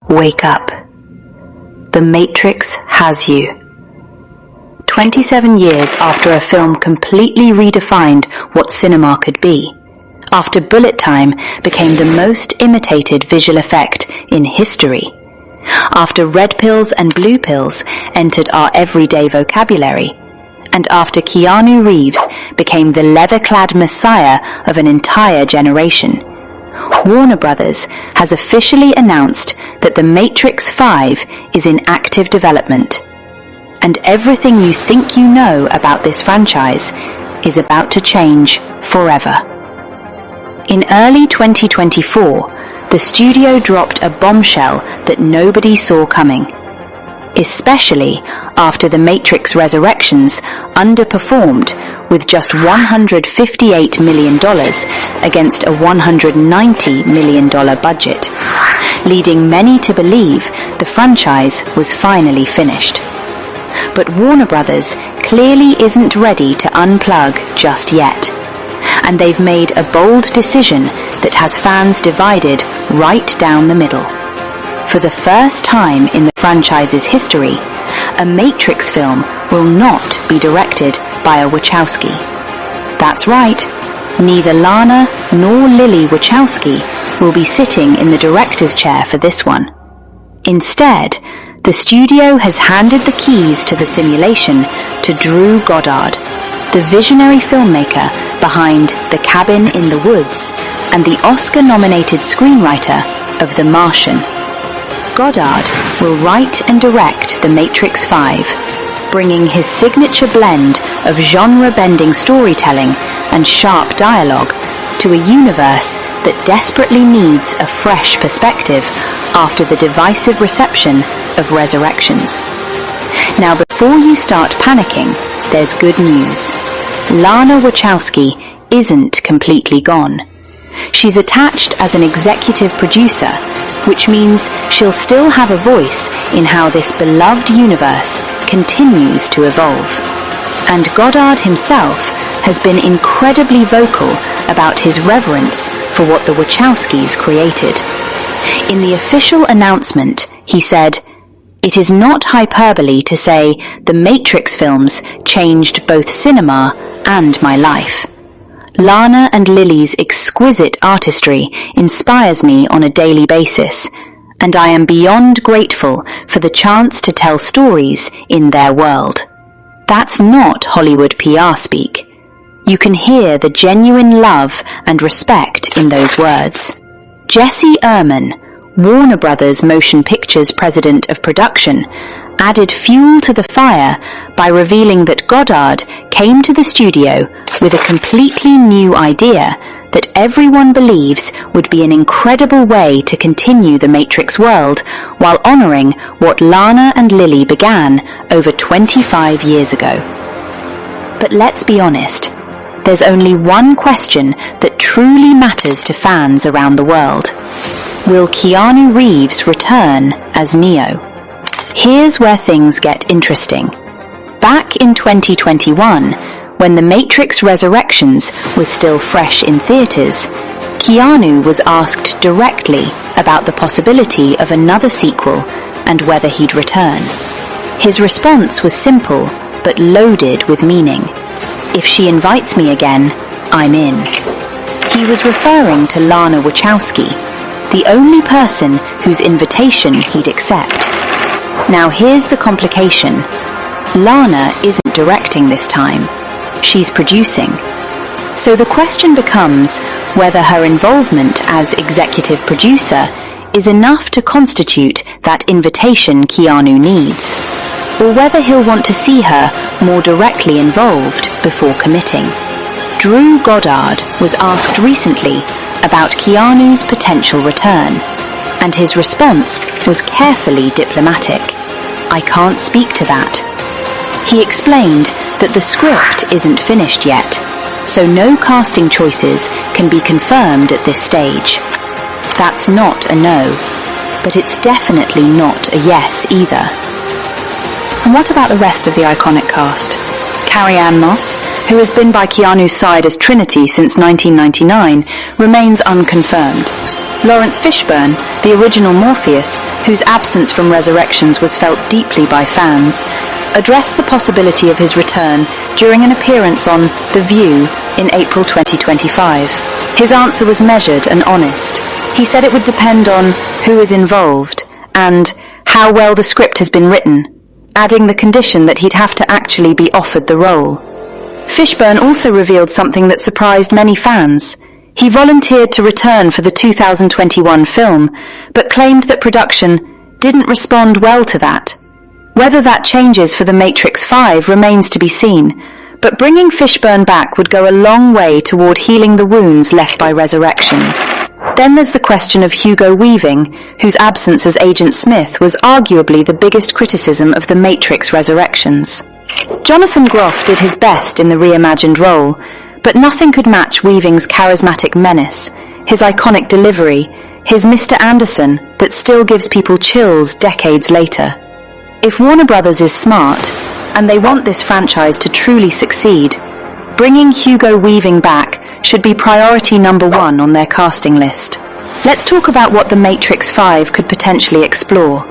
Wake up. The Matrix has you. 27 years after a film completely redefined what cinema could be, after bullet time became the most imitated visual effect in history, after red pills and blue pills entered our everyday vocabulary, and after Keanu Reeves became the leather-clad messiah of an entire generation, Warner Brothers has officially announced that The Matrix 5 is in active development, and everything you think you know about this franchise is about to change forever. In early 2024, the studio dropped a bombshell that nobody saw coming, especially after The Matrix Resurrections underperformed with just $158 million against a $190 million budget, leading many to believe the franchise was finally finished. But Warner Brothers clearly isn't ready to unplug just yet, and they've made a bold decision that has fans divided right down the middle. For the first time in the franchise's history, a Matrix film will not be directed by a Wachowski. That's right, neither Lana nor Lily Wachowski will be sitting in the director's chair for this one. Instead, the studio has handed the keys to the simulation to Drew Goddard, the visionary filmmaker behind The Cabin in the Woods and the Oscar-nominated screenwriter of The Martian. Goddard will write and direct The Matrix 5, bringing his signature blend of genre-bending storytelling and sharp dialogue to a universe that desperately needs a fresh perspective after the divisive reception of Resurrections. Now, before you start panicking, there's good news. Lana Wachowski isn't completely gone. She's attached as an executive producer, which means she'll still have a voice in how this beloved universe continues to evolve. And Goddard himself has been incredibly vocal about his reverence for what the Wachowskis created. In the official announcement, he said, "It is not hyperbole to say the Matrix films changed both cinema and my life. Lana and Lily's exquisite artistry inspires me on a daily basis, and I am beyond grateful for the chance to tell stories in their world." That's not Hollywood PR speak. You can hear the genuine love and respect in those words. Jesse Ehrman, Warner Brothers Motion Pictures President of Production, added fuel to the fire by revealing that Goddard came to the studio with a completely new idea that everyone believes would be an incredible way to continue the Matrix world while honoring what Lana and Lily began over 25 years ago. But let's be honest, there's only one question that truly matters to fans around the world. Will Keanu Reeves return as Neo? Here's where things get interesting. Back in 2021, when The Matrix Resurrections was still fresh in theaters, Keanu was asked directly about the possibility of another sequel and whether he'd return. His response was simple, but loaded with meaning. "If she invites me again, I'm in." He was referring to Lana Wachowski, the only person whose invitation he'd accept. Now here's the complication. Lana isn't directing this time. She's producing. So the question becomes whether her involvement as executive producer is enough to constitute that invitation Keanu needs, or whether he'll want to see her more directly involved before committing. Drew Goddard was asked recently about Keanu's potential return, and his response was carefully diplomatic. "I can't speak to that." He explained that the script isn't finished yet, so no casting choices can be confirmed at this stage. That's not a no, but it's definitely not a yes either. And what about the rest of the iconic cast? Carrie-Anne Moss, who has been by Keanu's side as Trinity since 1999, remains unconfirmed. Lawrence Fishburne, the original Morpheus, whose absence from Resurrections was felt deeply by fans, addressed the possibility of his return during an appearance on The View in April 2025. His answer was measured and honest. He said it would depend on who is involved and how well the script has been written, adding the condition that he'd have to actually be offered the role. Fishburne also revealed something that surprised many fans. He volunteered to return for the 2021 film, but claimed that production didn't respond well to that. Whether that changes for The Matrix 5 remains to be seen, but bringing Fishburne back would go a long way toward healing the wounds left by Resurrections. Then there's the question of Hugo Weaving, whose absence as Agent Smith was arguably the biggest criticism of The Matrix Resurrections. Jonathan Groff did his best in the reimagined role, but nothing could match Weaving's charismatic menace, his iconic delivery, his Mr. Anderson that still gives people chills decades later. If Warner Brothers is smart, and they want this franchise to truly succeed, bringing Hugo Weaving back should be priority number one on their casting list. Let's talk about what The Matrix 5 could potentially explore.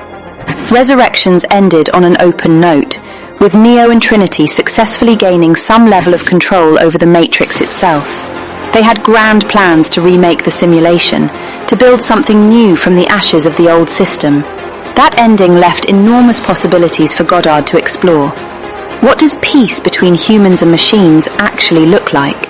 Resurrections ended on an open note, with Neo and Trinity successfully gaining some level of control over the Matrix itself. They had grand plans to remake the simulation, to build something new from the ashes of the old system. That ending left enormous possibilities for Goddard to explore. What does peace between humans and machines actually look like?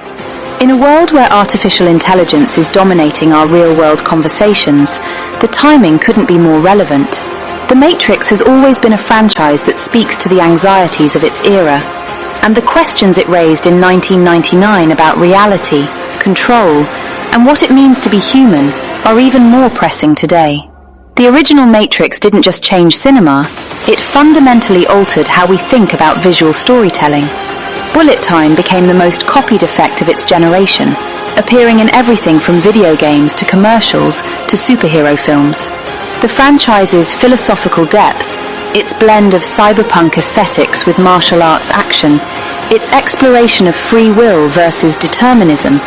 In a world where artificial intelligence is dominating our real-world conversations, the timing couldn't be more relevant. The Matrix has always been a franchise that speaks to the anxieties of its era, and the questions it raised in 1999 about reality, control, and what it means to be human are even more pressing today. The original Matrix didn't just change cinema, it fundamentally altered how we think about visual storytelling. Bullet time became the most copied effect of its generation, appearing in everything from video games to commercials to superhero films. The franchise's philosophical depth, its blend of cyberpunk aesthetics with martial arts action, its exploration of free will versus determinism,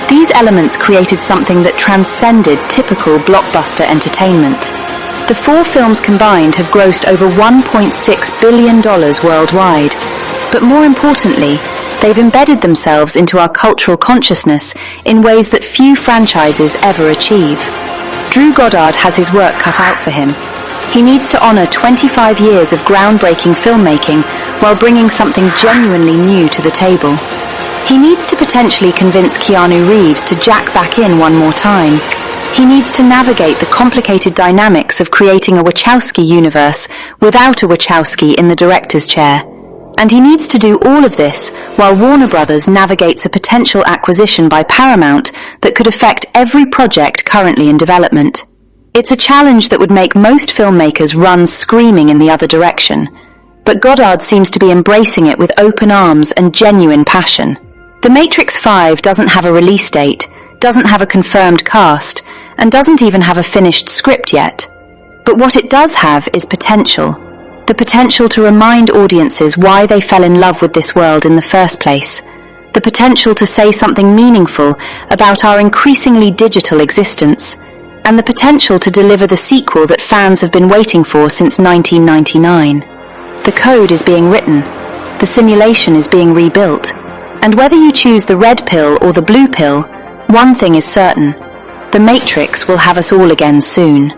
these elements created something that transcended typical blockbuster entertainment. The 4 films combined have grossed over $1.6 billion worldwide, but more importantly, they've embedded themselves into our cultural consciousness in ways that few franchises ever achieve. Drew Goddard has his work cut out for him. He needs to honor 25 years of groundbreaking filmmaking while bringing something genuinely new to the table. He needs to potentially convince Keanu Reeves to jack back in one more time. He needs to navigate the complicated dynamics of creating a Wachowski universe without a Wachowski in the director's chair. And he needs to do all of this while Warner Brothers navigates a potential acquisition by Paramount that could affect every project currently in development. It's a challenge that would make most filmmakers run screaming in the other direction, but Goddard seems to be embracing it with open arms and genuine passion. The Matrix 5 doesn't have a release date, doesn't have a confirmed cast, and doesn't even have a finished script yet. But what it does have is potential. The potential to remind audiences why they fell in love with this world in the first place. The potential to say something meaningful about our increasingly digital existence. And the potential to deliver the sequel that fans have been waiting for since 1999. The code is being written. The simulation is being rebuilt. And whether you choose the red pill or the blue pill, one thing is certain. The Matrix will have us all again soon.